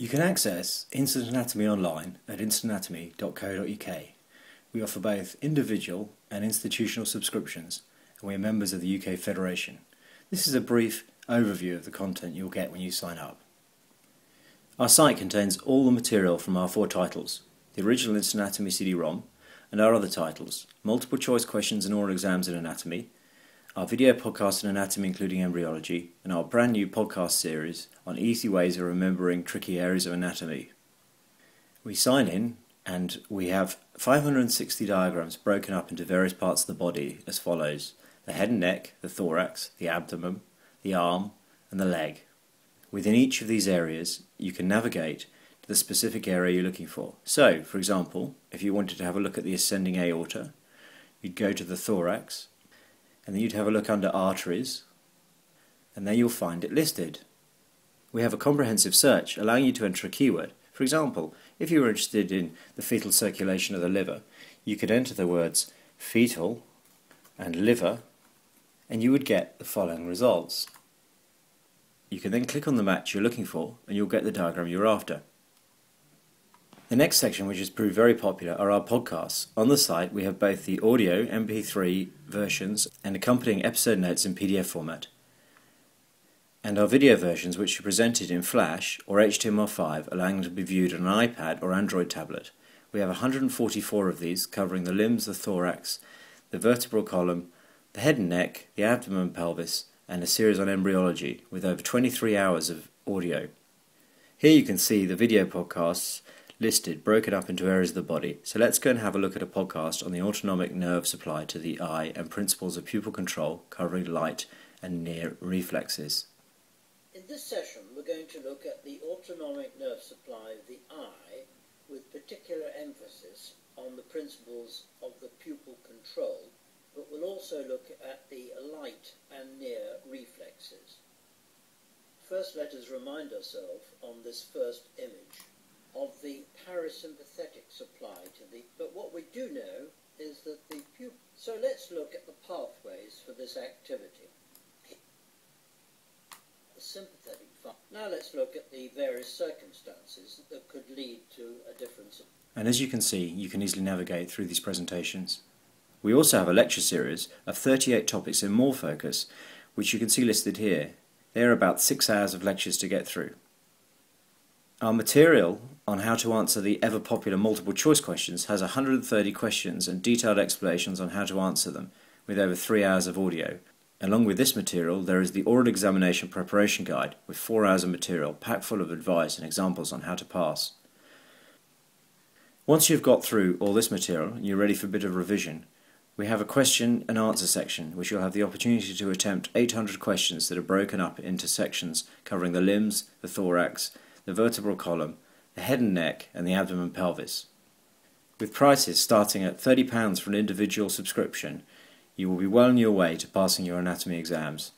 You can access Instant Anatomy online at instantanatomy.co.uk. We offer both individual and institutional subscriptions, and we are members of the UK Federation. This is a brief overview of the content you'll get when you sign up. Our site contains all the material from our 4 titles: the original Instant Anatomy CD-ROM and our other titles, multiple choice questions and oral exams in anatomy, our video podcast in anatomy including embryology, and our brand new podcast series on easy ways of remembering tricky areas of anatomy. We sign in and we have 560 diagrams broken up into various parts of the body as follows: the head and neck, the thorax, the abdomen, the arm and the leg. Within each of these areas you can navigate to the specific area you're looking for. So, for example, if you wanted to have a look at the ascending aorta, you'd go to the thorax, and then you'd have a look under arteries, and there you'll find it listed. We have a comprehensive search allowing you to enter a keyword. For example, if you were interested in the fetal circulation of the liver, you could enter the words fetal and liver, and you would get the following results. You can then click on the match you're looking for, and you'll get the diagram you're after. The next section, which has proved very popular, are our podcasts. On the site we have both the audio MP3 versions and accompanying episode notes in PDF format, and our video versions, which are presented in Flash or HTML5, allowing them to be viewed on an iPad or Android tablet. We have 144 of these, covering the limbs, the thorax, the vertebral column, the head and neck, the abdomen and pelvis, and a series on embryology with over 23 hours of audio. Here you can see the video podcasts listed, broken up into areas of the body. So let's go and have a look at a podcast on the autonomic nerve supply to the eye and principles of pupil control, covering light and near reflexes. In this session we're going to look at the autonomic nerve supply of the eye, with particular emphasis on the principles of the pupil control, but we'll also look at the light and near reflexes. First, let us remind ourselves on this first image of the parasympathetic supply to the, but what we do know is that the pupil. So let's look at the pathways for this activity. The sympathetic function. Now let's look at the various circumstances that could lead to a difference. And as you can see, you can easily navigate through these presentations. We also have a lecture series of 38 topics in more focus, which you can see listed here. There are about 6 hours of lectures to get through. Our material on how to answer the ever-popular multiple-choice questions has 130 questions and detailed explanations on how to answer them, with over 3 hours of audio. Along with this material, there is the Oral Examination Preparation Guide, with 4 hours of material, packed full of advice and examples on how to pass. Once you've got through all this material and you're ready for a bit of revision, we have a question and answer section, which you'll have the opportunity to attempt 800 questions that are broken up into sections covering the limbs, the thorax, the vertebral column, the head and neck, and the abdomen and pelvis. With prices starting at £30 for an individual subscription, you will be well on your way to passing your anatomy exams.